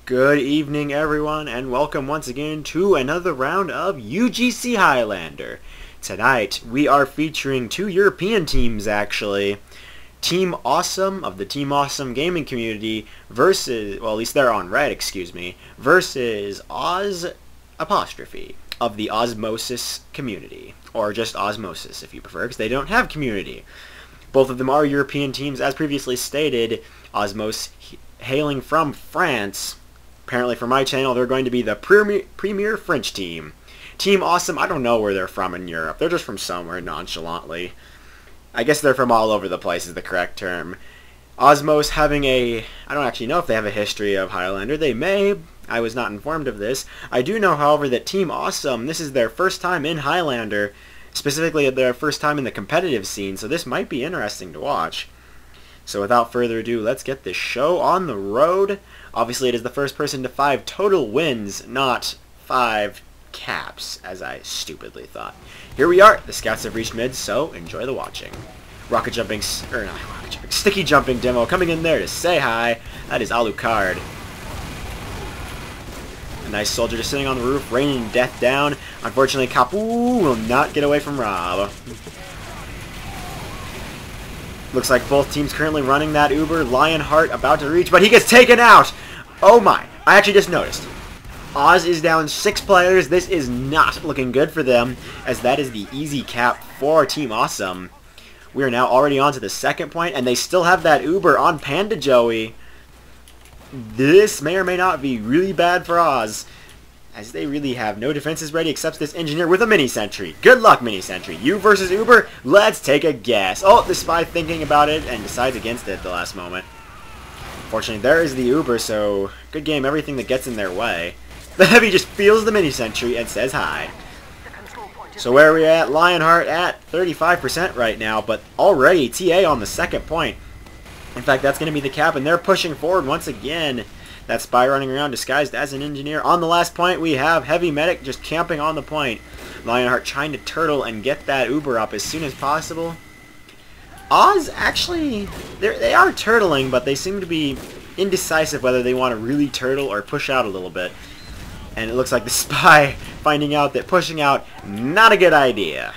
Good evening, everyone, and welcome once again to another round of UGC Highlander. Tonight, we are featuring two European teams, actually. Team Awesome of the Team Awesome gaming community versus, well, at least they're on red, excuse me, versus Oz apostrophe of the Osmosis community. Or just Osmosis, if you prefer, because they don't have community. Both of them are European teams, as previously stated. Ozmos hailing from France. Apparently for my channel, they're going to be the premier French team. Team Awesome, I don't know where they're from in Europe. They're just from somewhere nonchalantly. I guess they're from all over the place is the correct term. Ozmos having I don't actually know if they have a history of Highlander. They may. I was not informed of this. I do know, however, that Team Awesome, this is their first time in Highlander. Specifically their first time in the competitive scene, so this might be interesting to watch. So without further ado, let's get this show on the road. Obviously, it is the first person to 5 total wins, not 5 caps, as I stupidly thought. Here we are. The scouts have reached mid, so enjoy the watching. Sticky jumping demo coming in there to say hi. That is Alucard. A nice soldier just sitting on the roof, raining death down. Unfortunately, Kapu will not get away from Rob. Looks like both teams currently running that Uber. Lionheart about to reach, but he gets taken out! Oh my, I actually just noticed. Oz is down 6 players. This is not looking good for them, as that is the easy cap for Team Awesome. We are now already on to the second point, and they still have that Uber on Panda Joey. This may or may not be really bad for Oz, as they really have no defenses ready except this engineer with a mini-sentry. Good luck, mini-sentry. You versus Uber? Let's take a guess. Oh, the spy thinking about it and decides against it at the last moment. Fortunately, there is the Uber, so good game, everything that gets in their way. The Heavy just feels the mini-sentry and says hi. So where are we at? Lionheart at 35% right now, but already TA on the second point. In fact, that's going to be the cap, and they're pushing forward once again. That spy running around disguised as an engineer. On the last point, we have Heavy Medic just camping on the point. Lionheart trying to turtle and get that Uber up as soon as possible. Oz, actually, they are turtling, but they seem to be indecisive whether they want to really turtle or push out a little bit. And it looks like the spy finding out that pushing out, not a good idea.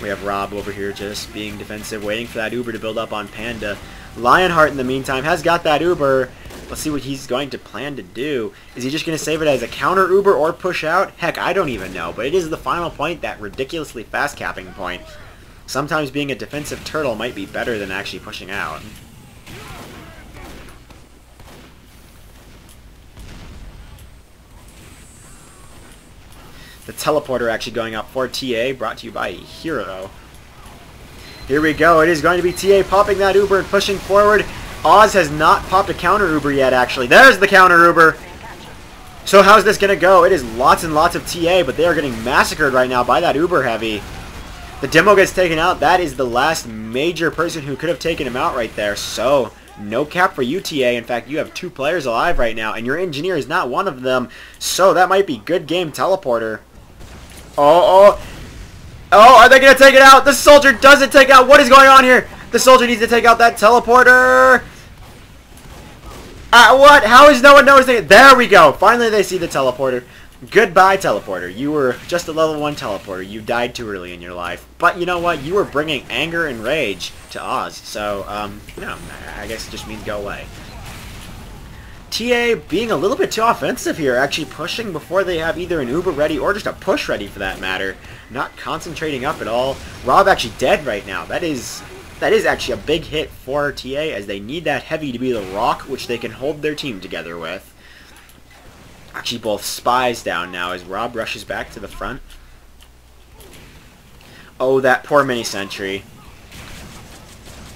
We have Rob over here just being defensive, waiting for that Uber to build up on Panda. Lionheart, in the meantime, has got that Uber. Let's see what he's going to plan to do. Is he just going to save it as a counter Uber or push out? Heck, I don't even know. But it is the final point, that ridiculously fast capping point. Sometimes being a defensive turtle might be better than actually pushing out. The teleporter actually going up for TA, brought to you by Hero. Here we go. It is going to be TA popping that Uber and pushing forward. Oz has not popped a counter Uber yet, actually. There's the counter Uber. So how's this going to go? It is lots and lots of TA, but they are getting massacred right now by that Uber Heavy. The demo gets taken out. That is the last major person who could have taken him out right there. So no cap for you, TA. In fact, you have 2 players alive right now, and your engineer is not one of them. So that might be good game teleporter. Oh, are they going to take it out? The soldier doesn't take out. What is going on here? The soldier needs to take out that teleporter. What? How is no one noticing it? There we go. Finally, they see the teleporter. Goodbye, teleporter. You were just a level 1 teleporter. You died too early in your life. But you know what? You were bringing anger and rage to Oz. So, no, I guess it just means go away. TA being a little bit too offensive here, actually pushing before they have either an Uber ready or just a push ready for that matter. Not concentrating up at all. Rob actually dead right now. That is actually a big hit for TA, as they need that Heavy to be the rock which they can hold their team together with. Actually both spies down now as Rob rushes back to the front. Oh, that poor mini-sentry.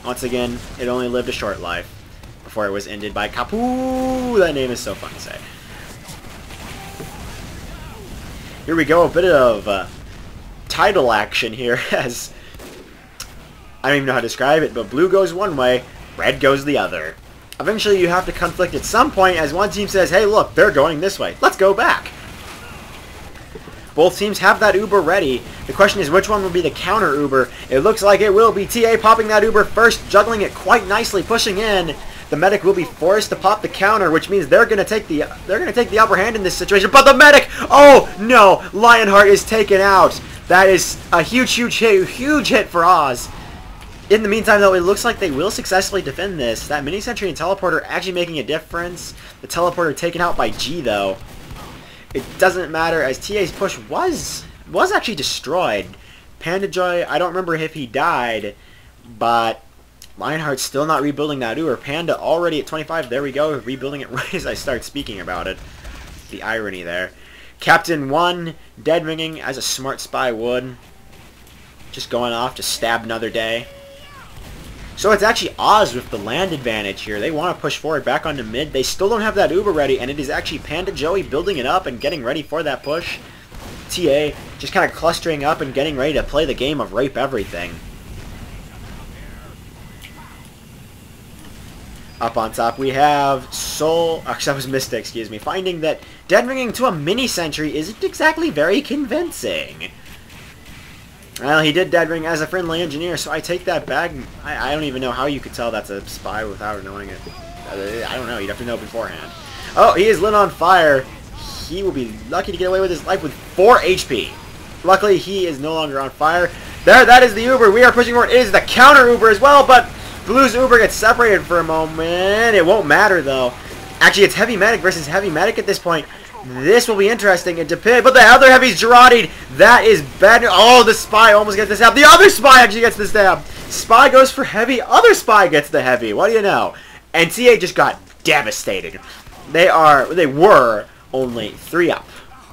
Once again, it only lived a short life before it was ended by Kapu. That name is so fun to say. Here we go, a bit of title action here, as I don't even know how to describe it, but blue goes one way, red goes the other. Eventually you have to conflict at some point, as one team says, hey look, they're going this way, let's go back. Both teams have that Uber ready. The question is which one will be the counter Uber. It looks like it will be TA popping that Uber first, juggling it quite nicely, pushing in. The medic will be forced to pop the counter, which means they're gonna take the upper hand in this situation. But the medic, oh no, Lionheart is taken out. That is a huge hit for Oz. In the meantime, though, it looks like they will successfully defend this. That mini sentry and teleporter actually making a difference. The teleporter taken out by G, though. It doesn't matter, as TA's push was actually destroyed. Panda Joy, I don't remember if he died, but Lionheart's still not rebuilding that Uber. Panda already at 25. There we go, rebuilding it right as I start speaking about it. The irony there. Captain 1, dead ringing as a smart spy would. Just going off to stab another day. So it's actually Oz with the land advantage here. They want to push forward back onto mid. They still don't have that Uber ready, and it is actually Panda Joey building it up and getting ready for that push. TA just kind of clustering up and getting ready to play the game of rape everything. Up on top we have Soul, that was Mystic, excuse me, finding that dead ringing to a mini sentry isn't exactly very convincing. Well, he did dead ring as a friendly engineer, so I take that back. I don't even know how you could tell that's a spy without knowing it. I don't know, you'd have to know beforehand. Oh, he is lit on fire. He will be lucky to get away with his life with 4 HP. Luckily, he is no longer on fire. There, that is the Uber. We are pushing forward. It is the counter Uber as well, but Blue's Uber gets separated for a moment. It won't matter, though. Actually, it's Heavy Medic versus Heavy Medic at this point. This will be interesting. It depends. But the other Heavy's Girardi'd. That is bad. Oh, the Spy almost gets the stab. The other Spy actually gets the stab. Spy goes for Heavy. Other Spy gets the Heavy. What do you know? And TA just got devastated. They were only 3 up.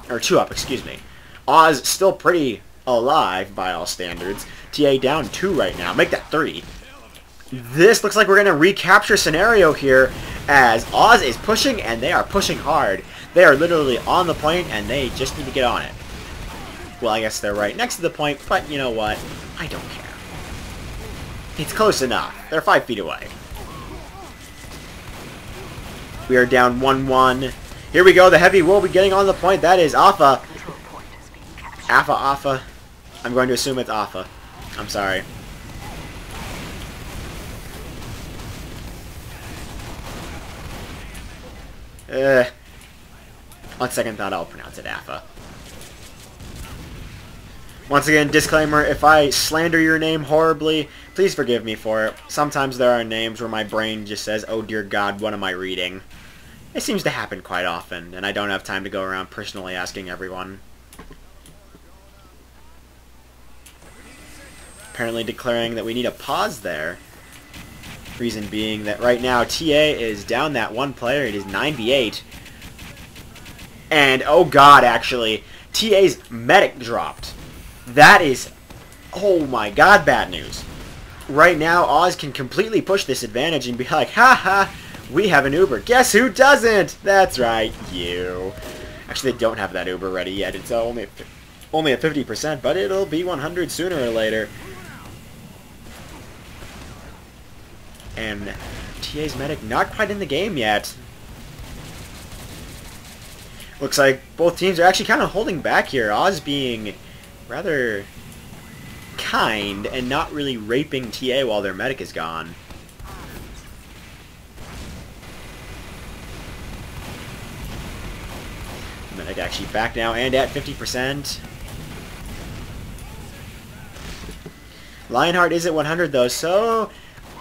Or 2 up, excuse me. Oz still pretty alive by all standards. TA down 2 right now. Make that 3. This looks like we're going to recapture scenario here as Oz is pushing, and they are pushing hard. They are literally on the point, and they just need to get on it. Well, I guess they're right next to the point, but you know what? I don't care. It's close enough. They're 5 feet away. We are down 1-1. Here we go. The Heavy will be getting on the point. That is Alpha. Alpha. I'm going to assume it's Alpha. I'm sorry. On second thought, I'll pronounce it Alpha. Once again, disclaimer, if I slander your name horribly, please forgive me for it. Sometimes there are names where my brain just says, oh dear God, what am I reading? It seems to happen quite often, and I don't have time to go around personally asking everyone. Apparently declaring that we need a pause there. Reason being that right now TA is down that 1 player. It is 9v8. And, oh god, actually, TA's medic dropped. That is, oh my god, bad news. Right now, Oz can completely push this advantage and be like, haha, we have an Uber. Guess who doesn't? That's right, you. Actually, they don't have that Uber ready yet. It's only at 50%, but it'll be 100 sooner or later. And TA's medic not quite in the game yet. Looks like both teams are actually kind of holding back here. Oz being rather kind and not really raping TA while their medic is gone. Medic actually back now and at 50%. Lionheart is at 100 though, so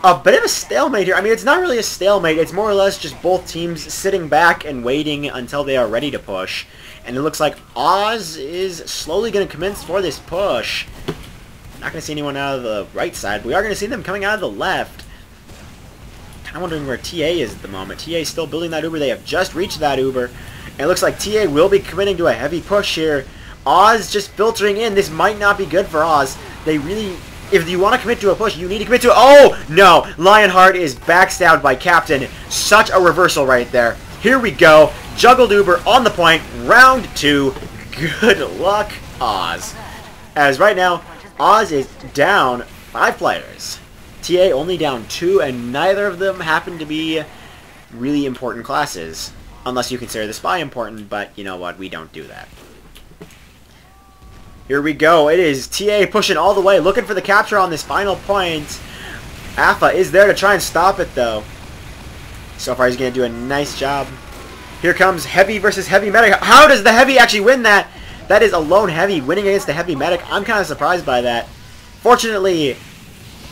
a bit of a stalemate here. I mean, it's not really a stalemate. It's more or less just both teams sitting back and waiting until they are ready to push. And it looks like Oz is slowly going to commence for this push. Not going to see anyone out of the right side. We are going to see them coming out of the left. Kind of wondering where TA is at the moment. TA is still building that Uber. They have just reached that Uber. And it looks like TA will be committing to a heavy push here. Oz just filtering in. This might not be good for Oz. They really... If you want to commit to a push, you need to commit to it. Oh, no. Lionheart is backstabbed by Captain. Such a reversal right there. Here we go. Juggled Uber on the point. Round 2. Good luck, Oz. As right now, Oz is down 5 players. TA only down 2, and neither of them happen to be really important classes. Unless you consider the Spy important, but you know what? We don't do that. Here we go. It is TA pushing all the way, looking for the capture on this final point. Alpha is there to try and stop it, though. So far, he's going to do a nice job. Here comes Heavy versus Heavy Medic. How does the Heavy actually win that? That is a lone Heavy winning against the Heavy Medic. I'm kind of surprised by that. Fortunately,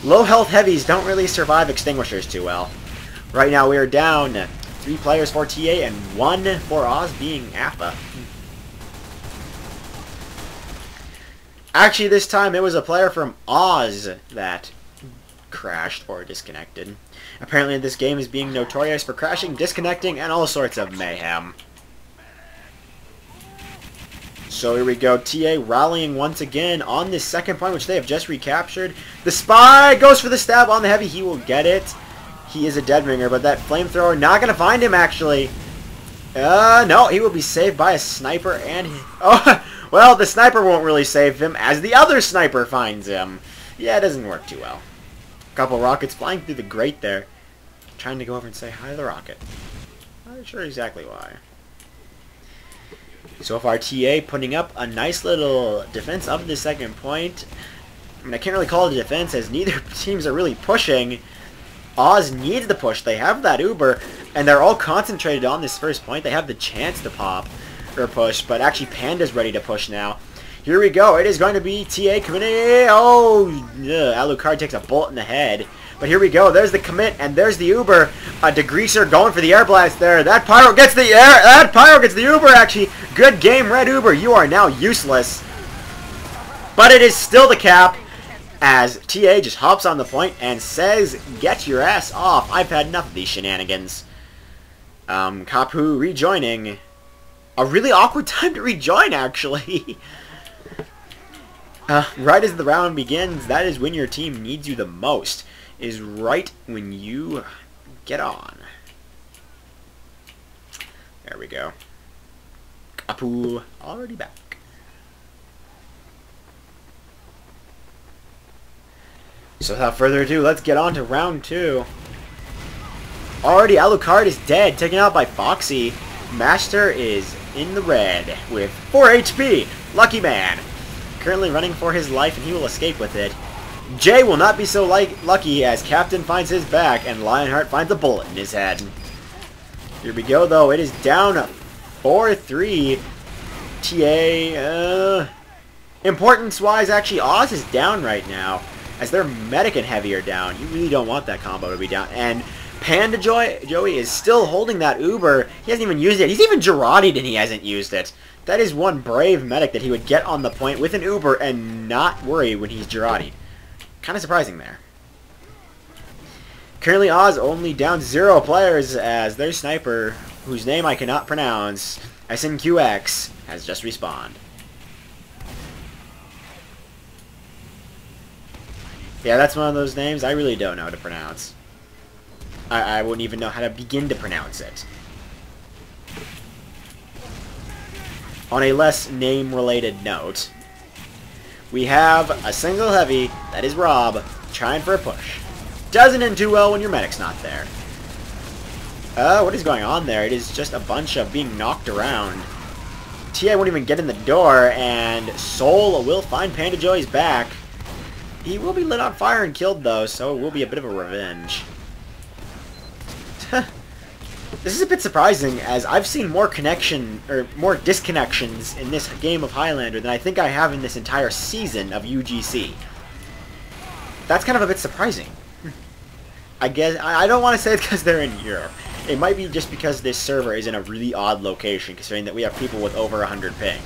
low health Heavies don't really survive extinguishers too well. Right now, we are down 3 players for TA and 1 for Oz, being Alpha. Actually, this time it was a player from Oz that crashed or disconnected. Apparently, this game is being notorious for crashing, disconnecting, and all sorts of mayhem. So here we go, TA rallying once again on this second point, which they have just recaptured. The Spy goes for the stab on the Heavy. He will get it. He is a dead ringer, but that flamethrower not going to find him, actually. No, he will be saved by a sniper, and oh, well, the sniper won't really save him, as the other sniper finds him. Yeah, it doesn't work too well. A couple rockets flying through the grate there. Trying to go over and say hi to the rocket. Not sure exactly why. So far, TA putting up a nice little defense of the second point. I mean, I can't really call it a defense, as neither teams are really pushing. Oz needs the push. They have that Uber, and they're all concentrated on this first point. They have the chance to pop or push, but actually Panda's ready to push now. Here we go. It is going to be TA committing. Oh, Alucard takes a bullet in the head. But here we go. There's the commit, and there's the Uber. A degreaser going for the air blast there. That Pyro gets the air. That Pyro gets the Uber, actually. Good game, Red Uber. You are now useless. But it is still the cap, as TA just hops on the point and says, get your ass off. I've had enough of these shenanigans. Kapu rejoining. A really awkward time to rejoin, actually. Right as the round begins, that is when your team needs you the most. Is right when you get on. There we go. Kapu already back. So without further ado, let's get on to round 2. Already Alucard is dead, taken out by Foxy. Master is in the red with 4 HP. Lucky man. Currently running for his life, and he will escape with it. Jay will not be so lucky, as Captain finds his back and Lionheart finds a bullet in his head. Here we go, though. It is down 4-3. TA, importance-wise, actually, Oz is down right now, as their Medic and Heavy are down. You really don't want that combo to be down. And Panda Joey is still holding that Uber. He hasn't even used it. He's even Girardi'd and he hasn't used it. That is one brave Medic that he would get on the point with an Uber and not worry when he's Girardi'd. Kind of surprising there. Currently, Oz only down 0 players, as their sniper, whose name I cannot pronounce, SNQX, has just respawned. Yeah, that's one of those names I really don't know how to pronounce. I wouldn't even know how to begin to pronounce it. On a less name-related note, we have a single Heavy, that is Rob, trying for a push. Doesn't end too well when your Medic's not there. What is going on there? It is just a bunch of being knocked around. TA won't even get in the door, and Soul will find Panda Joey's back. He will be lit on fire and killed, though, so it will be a bit of a revenge. This is a bit surprising, as I've seen more more disconnections in this game of Highlander than I think I have in this entire season of UGC. That's kind of a bit surprising. I guess I don't want to say it's because they're in Europe. It might be just because this server is in a really odd location, considering that we have people with over 100 ping.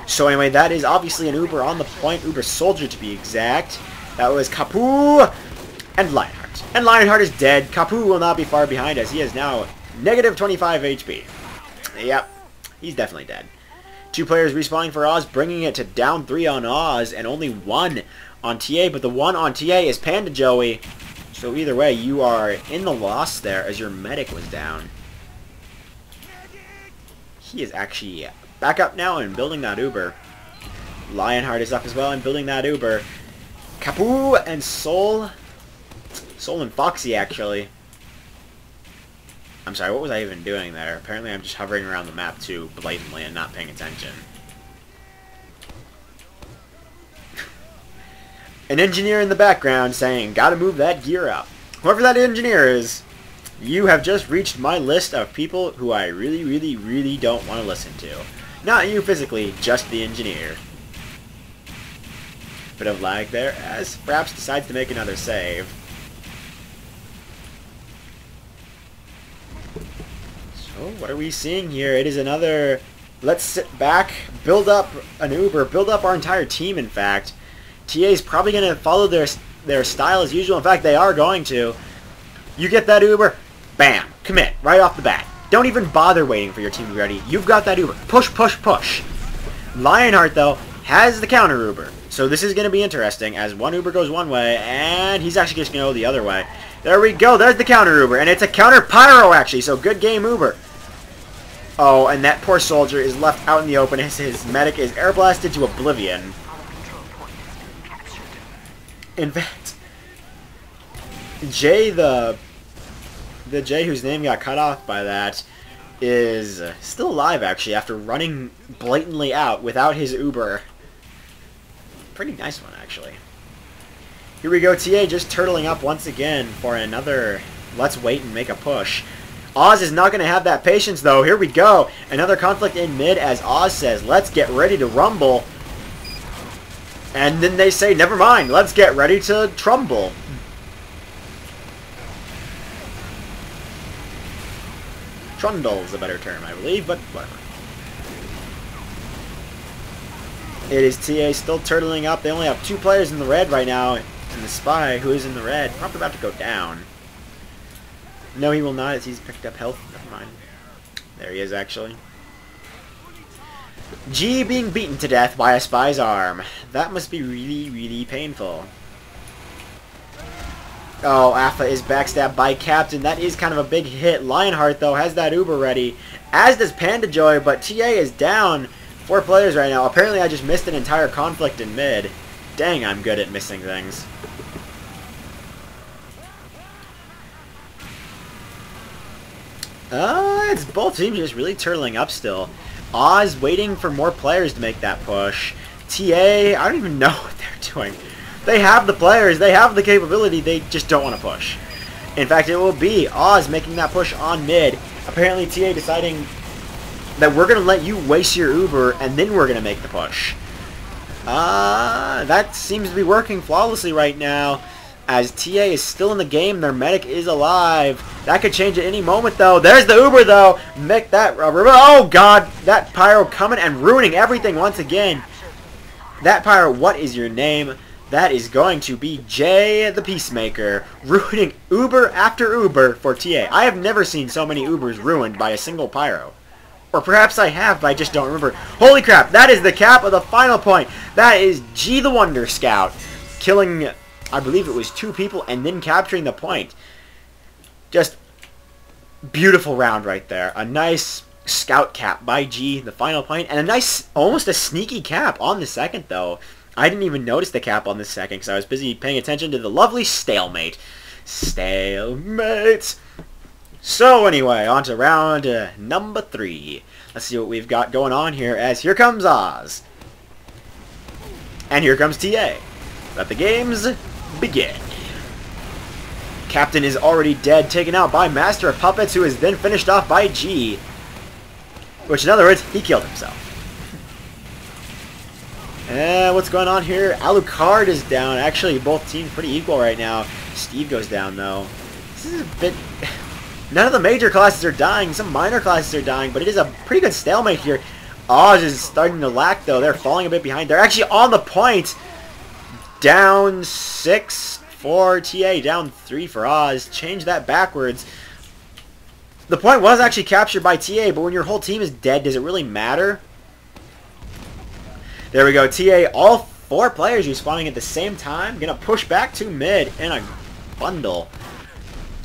So anyway, that is obviously an Uber on the point, Uber Soldier to be exact. That was Kapu and Lionheart. And Lionheart is dead. Kapu will not be far behind, as he is now negative 25 HP. Yep, he's definitely dead. 2 players respawning for Oz, bringing it to down 3 on Oz, and only 1 on TA, but the 1 on TA is Panda Joey. So either way, you are in the loss there, as your Medic was down. He is actually back up now and building that Uber. Lionheart is up as well and building that Uber. Kapu and Soul and Foxy, actually. I'm sorry, what was I even doing there? Apparently I'm just hovering around the map too blatantly and not paying attention. an engineer in the background saying, gotta move that gear up. Whoever that engineer is, you have just reached my list of people who I really, really, really don't want to listen to. Not you physically, just the engineer. Bit of lag there, as Fraps decides to make another save. So, what are we seeing here? It is another, let's sit back, build up an Uber, build up our entire team, in fact. TA's probably going to follow their style as usual. In fact, they are going to. You get that Uber, bam, commit, right off the bat. Don't even bother waiting for your team to be ready. You've got that Uber. Push, push, push. Lionheart, though, has the counter Uber. So this is going to be interesting, as one Uber goes one way, and he's actually just going to go the other way. There we go. There's the counter Uber, and it's a counter Pyro, actually, so good game Uber. Oh, and that poor soldier is left out in the open as his medic is air blasted to oblivion. In fact, Jay, the Jay whose name got cut off by that, is still alive, actually, after running blatantly out without his Uber. Pretty nice one, actually. Here we go, TA just turtling up once again for another let's wait and make a push. Oz is not going to have that patience, though. Here we go. Another conflict in mid as Oz says, let's get ready to rumble. And then they say, never mind, let's get ready to trumble. Trundle's a better term, I believe, but whatever. It is TA still turtling up. They only have 2 players in the red right now. And the Spy, who is in the red, probably about to go down. No, he will not, as he's picked up health. Never mind. There he is, actually. G being beaten to death by a Spy's arm. That must be really, really painful. Oh, Alpha is backstabbed by Captain. That is kind of a big hit. Lionheart, though, has that Uber ready. As does Panda Joy, but TA is down 4 players right now. Apparently, I just missed an entire conflict in mid. Dang, I'm good at missing things. It's both teams just really turtling up still. Oz waiting for more players to make that push. TA, I don't even know what they're doing. They have the players, they have the capability, they just don't want to push. In fact, it will be Oz making that push on mid. Apparently TA deciding that we're going to let you waste your Uber and then we're going to make the push. That seems to be working flawlessly right now. As TA is still in the game, their medic is alive. That could change at any moment, though. There's the Uber, though. Make that... Oh, God. That Pyro coming and ruining everything once again. That Pyro, what is your name? That is going to be Jay the Peacemaker. Ruining Uber after Uber for TA. I have never seen so many Ubers ruined by a single Pyro. Or perhaps I have, but I just don't remember. Holy crap. That is the cap of the final point. That is G the Wonder Scout. Killing... I believe it was 2 people and then capturing the point. Just beautiful round right there. A nice scout cap by G, the final point, and a nice, almost a sneaky cap on the second, though. I didn't even notice the cap on the second because I was busy paying attention to the lovely stalemate. Stalemate! So anyway, on to round number 3. Let's see what we've got going on here as here comes Oz. And here comes TA. Let the games begin. Captain is already dead, taken out by Master of Puppets, who is then finished off by G. Which, in other words, he killed himself. And what's going on here? Alucard is down. Actually, both teams pretty equal right now. Steve goes down, though. This is a bit... None of the major classes are dying. Some minor classes are dying, but it is a pretty good stalemate here. Oz is starting to lack, though. They're falling a bit behind. They're actually on the point. Down 6 for TA, down 3 for Oz. Change that backwards. The point was actually captured by TA, but when your whole team is dead, does it really matter? There we go. TA, all 4 players respawning at the same time. Gonna push back to mid in a bundle.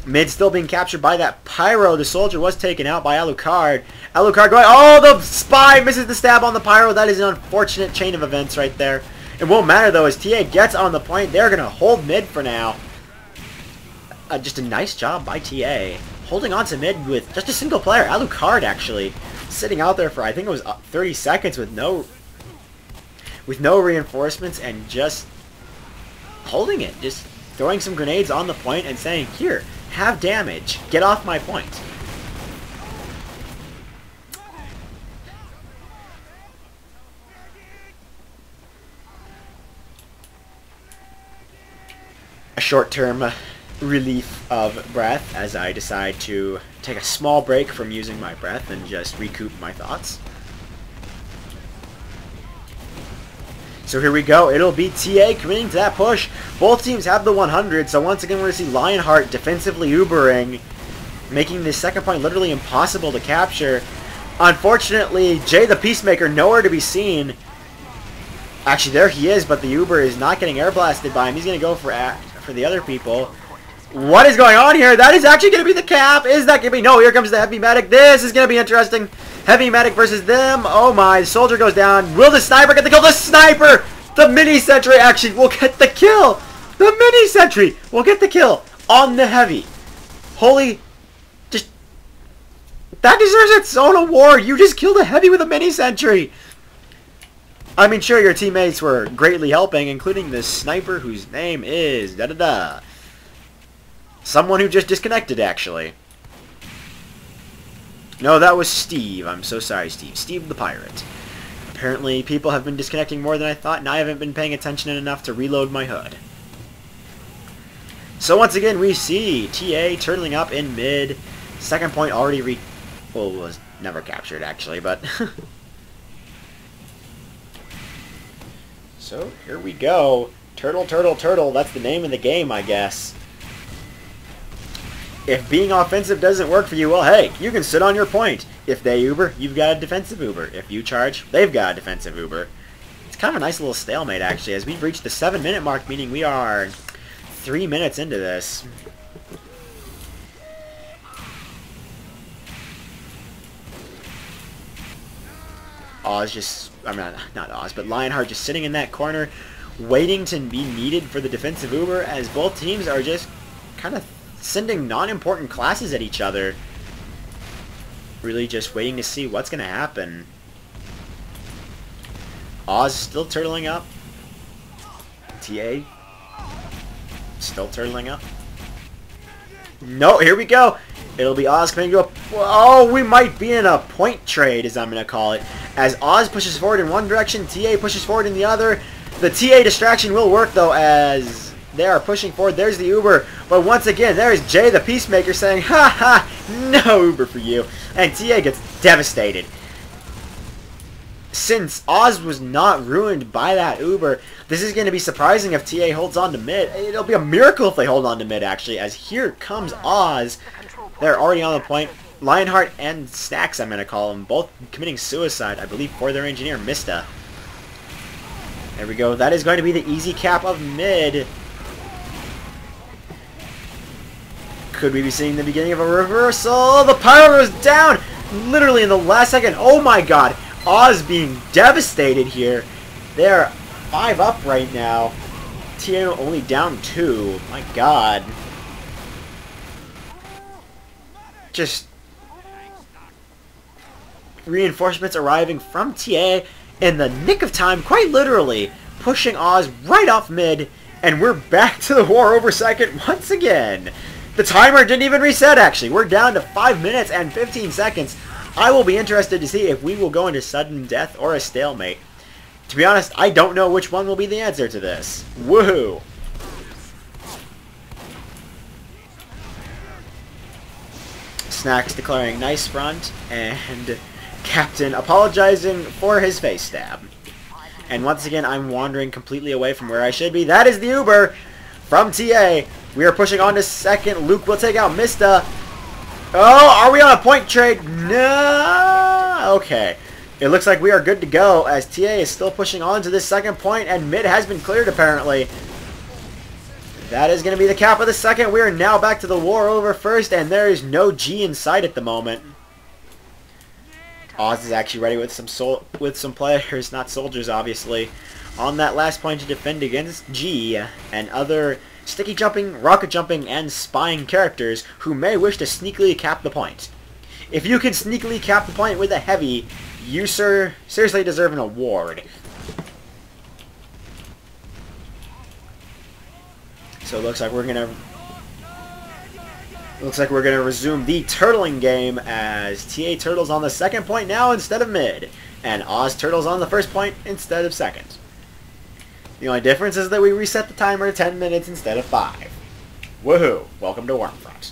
Mid still being captured by that Pyro. The soldier was taken out by Alucard. Alucard going... Oh, the Spy misses the stab on the Pyro. That is an unfortunate chain of events right there. It won't matter, though, as TA gets on the point. They're going to hold mid for now. Just a nice job by TA. Holding on to mid with just a single player. Alucard, actually. Sitting out there for, I think it was 30 seconds with no reinforcements and just holding it, just throwing some grenades on the point and saying, here, have damage, get off my point. A short-term relief of breath as I decide to take a small break from using my breath and just recoup my thoughts. So here we go. It'll be TA committing to that push. Both teams have the 100, so once again we're going to see Lionheart defensively Ubering, making this second point literally impossible to capture. Unfortunately, Jay the Peacemaker nowhere to be seen. Actually, there he is, but the Uber is not getting air blasted by him. He's going to go for the other people. What is going on here? That is actually going to be the cap. Is that going to be? No, here comes the Heavy Medic. This is going to be interesting. Heavy Medic versus them. Oh my, the soldier goes down. Will the sniper get the kill? The sniper! The mini sentry actually will get the kill. The mini sentry will get the kill on the Heavy. Holy, just, that deserves its own award. You just killed a Heavy with a mini sentry. I mean, sure, your teammates were greatly helping, including this sniper whose name is da-da-da. Someone who just disconnected, actually. No, that was Steve. I'm so sorry, Steve. Steve the Pirate. Apparently, people have been disconnecting more than I thought, and I haven't been paying attention enough to reload my HUD. So once again, we see TA turtling up in mid. Second point already well, was never captured, actually, but... So, here we go. Turtle, turtle, turtle. That's the name of the game, I guess. If being offensive doesn't work for you, well, hey, you can sit on your point. If they Uber, you've got a defensive Uber. If you charge, they've got a defensive Uber. It's kind of a nice little stalemate, actually, as we've reached the 7-minute mark, meaning we are 3 minutes into this. Oz just, I mean, not Oz, but Lionheart just sitting in that corner, waiting to be needed for the defensive Uber, as both teams are just kind of sending non-important classes at each other. Really just waiting to see what's going to happen. Oz still turtling up. TA still turtling up. No, here we go. It'll be Oz coming to a... Oh, we might be in a point trade, as I'm going to call it. As Oz pushes forward in one direction, TA pushes forward in the other. The TA distraction will work, though, as they are pushing forward. There's the Uber. But once again, there's Jay the Peacemaker saying, ha ha, no Uber for you. And TA gets devastated. Since Oz was not ruined by that Uber, this is going to be surprising if TA holds on to mid. It'll be a miracle if they hold on to mid, actually, as here comes Oz. They're already on the point. Lionheart and Snacks, I'm going to call them, both committing suicide, I believe, for their engineer, Mista. There we go. That is going to be the easy cap of mid. Could we be seeing the beginning of a reversal? The pyro goes down literally in the last second. Oh my god. Oz being devastated here. They're 5 up right now. TA only down 2. My god. Just reinforcements arriving from TA in the nick of time, quite literally, pushing Oz right off mid, and we're back to the war over second once again. The timer didn't even reset, actually. We're down to 5 minutes and 15 seconds. I will be interested to see if we will go into sudden death or a stalemate. To be honest, I don't know which one will be the answer to this. Woohoo! Snacks declaring nice front, and Captain apologizing for his face stab. And once again, I'm wandering completely away from where I should be. That is the Uber from TA. We are pushing on to second. Luke will take out Mista. Oh, are we on a point trade? No! Okay. It looks like we are good to go, as TA is still pushing on to this second point, and mid has been cleared, apparently. That is going to be the cap of the second. We are now back to the war over first, and there is no G in sight at the moment. Oz is actually ready with some players, not soldiers, obviously, on that last point to defend against G and other sticky jumping, rocket jumping, and spying characters who may wish to sneakily cap the point. If you can sneakily cap the point with a heavy, you, sir, seriously deserve an award. So it looks like we're gonna resume the turtling game as TA turtles on the second point now instead of mid, and Oz turtles on the first point instead of second. The only difference is that we reset the timer to 10 minutes instead of 5. Woohoo! Welcome to Wormfront.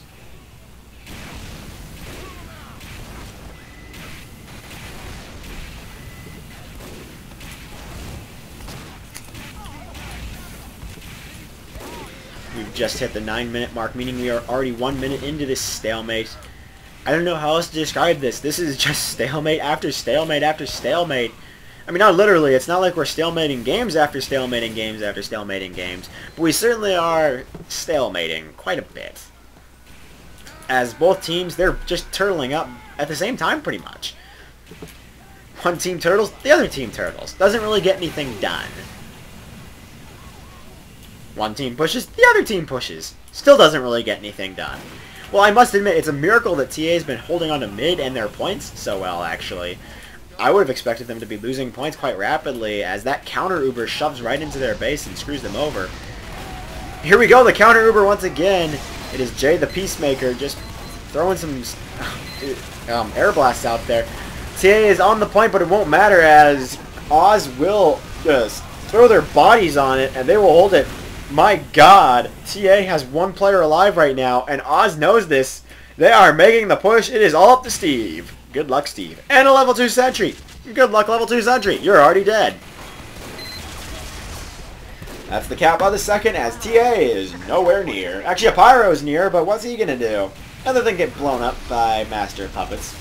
We've just hit the 9-minute mark, meaning we are already 1 minute into this stalemate. I don't know how else to describe this. This is just stalemate after stalemate after stalemate. I mean, not literally. It's not like we're stalemating games after stalemating games after stalemating games. But we certainly are stalemating quite a bit. As both teams, they're just turtling up at the same time pretty much. One team turtles, the other team turtles. Doesn't really get anything done. One team pushes, the other team pushes. Still doesn't really get anything done. Well, I must admit, it's a miracle that TA's been holding on to mid and their points so well, actually. I would have expected them to be losing points quite rapidly, as that counter Uber shoves right into their base and screws them over. Here we go, the counter Uber once again. It is Jay the Peacemaker just throwing some air blasts out there. TA is on the point, but it won't matter, as Oz will just throw their bodies on it, and they will hold it. My god, TA has one player alive right now, and Oz knows this. They are making the push. It is all up to Steve. Good luck, Steve. And a level 2 sentry. Good luck, level 2 sentry. You're already dead. That's the cap of the second, as TA is nowhere near. Actually, a Pyro's near, but what's he going to do? Other than get blown up by Master Puppets.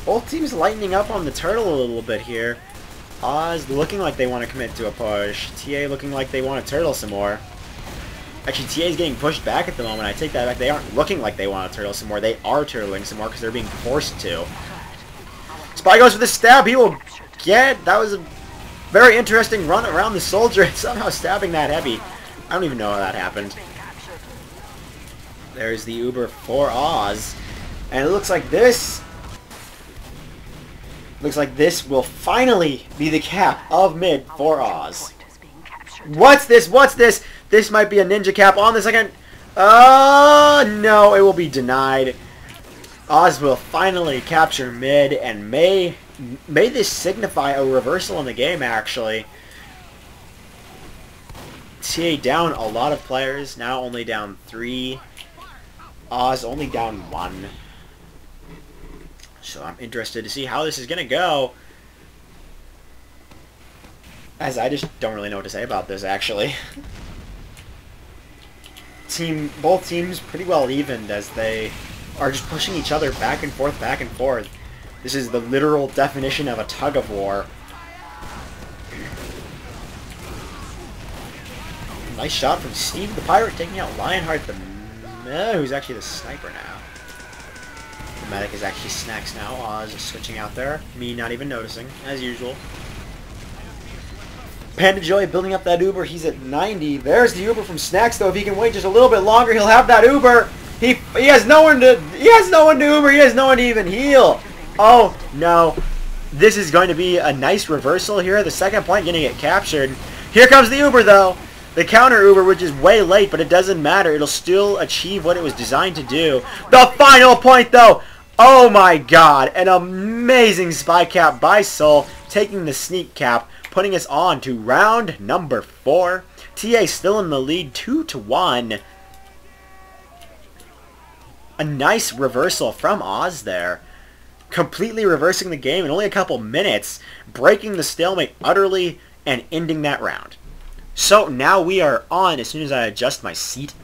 Both teams lightening up on the turtle a little bit here. Oz looking like they want to commit to a push. TA looking like they want to turtle some more. Actually, TA is getting pushed back at the moment. I take that back. They aren't looking like they want to turtle some more. They are turtling some more because they're being forced to. Spy goes for the stab. He will get... That was a very interesting run around the soldier and somehow stabbing that heavy. I don't even know how that happened. There's the Uber for Oz. And it looks like this... Looks like this will finally be the cap of mid for Oz. What's this? What's this? This might be a ninja cap on the second. No, it will be denied. Oz will finally capture mid, and may this signify a reversal in the game, actually. TA down a lot of players, now only down 3. Oz only down 1. So I'm interested to see how this is going to go. As I just don't really know what to say about this, actually. Both teams pretty well evened as they are just pushing each other back and forth, back and forth. This is the literal definition of a tug-of-war. Nice shot from Steve the Pirate, taking out Lionheart, who's actually the sniper now. The medic is actually Snacks now. Oz is switching out there. Me not even noticing, as usual. Panda Joy building up that Uber. He's at 90. There's the Uber from Snacks, though. If he can wait just a little bit longer, he'll have that Uber. He has no one to Uber. He has no one to even heal. Oh no. This is going to be a nice reversal here. The second point going to get captured. Here comes the Uber, though. The counter Uber, which is way late, but it doesn't matter. It'll still achieve what it was designed to do. The final point, though. Oh my god. An amazing spy cap by Soul, taking the sneak cap, putting us on to round number 4. TA still in the lead 2-1. A nice reversal from Oz there. Completely reversing the game in only a couple minutes, breaking the stalemate utterly and ending that round. So now we are on, as soon as I adjust my seat.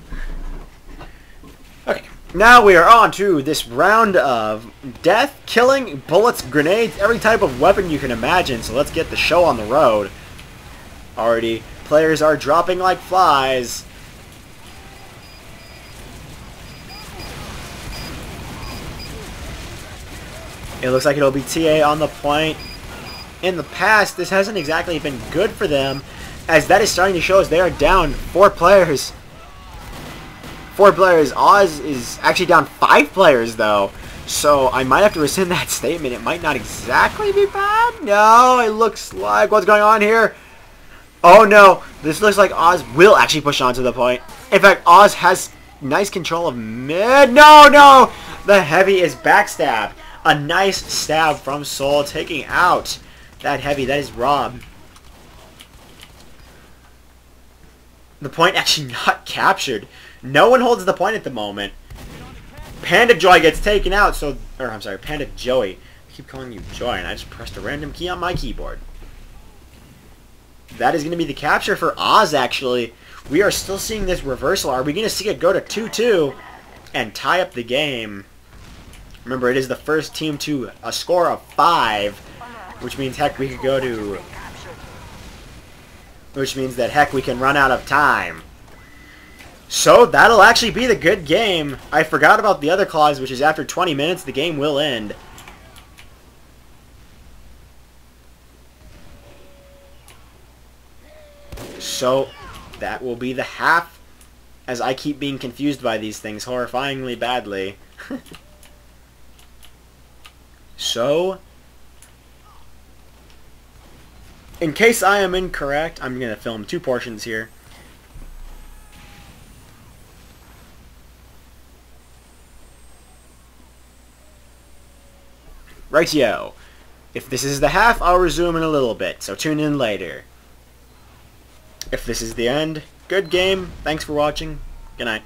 Okay, now we are on to this round of death, killing, bullets, grenades, every type of weapon you can imagine. So let's get the show on the road. Already, players are dropping like flies. It looks like it'll be TA on the point. in the past, this hasn't exactly been good for them, as that is starting to show as they are down 4 players. 4 players. Oz is actually down 5 players, though. So I might have to rescind that statement. It might not exactly be bad. No, it looks like... What's going on here? Oh, no. This looks like Oz will actually push on to the point. In fact, Oz has nice control of mid. No, no! The heavy is backstabbed. A nice stab from Soul, taking out that heavy. That is Rob. The point actually not captured. No one holds the point at the moment. Panda Joy gets taken out, so... Or, I'm sorry, Panda Joey. I keep calling you Joy, and I just pressed a random key on my keyboard. That is going to be the capture for Oz, actually. We are still seeing this reversal. Are we going to see it go to 2-2 and tie up the game? Remember, it is the first team to a score of 5, which means, heck, we could go to... Which means that, heck, we can run out of time. So, that'll actually be the good game. I forgot about the other clause, which is after 20 minutes, the game will end. So, that will be the half, as I keep being confused by these things horrifyingly badly. So, in case I am incorrect, I'm going to film 2 portions here. Rightio. If this is the half, I'll resume in a little bit, so tune in later. If this is the end, good game. Thanks for watching. Good night.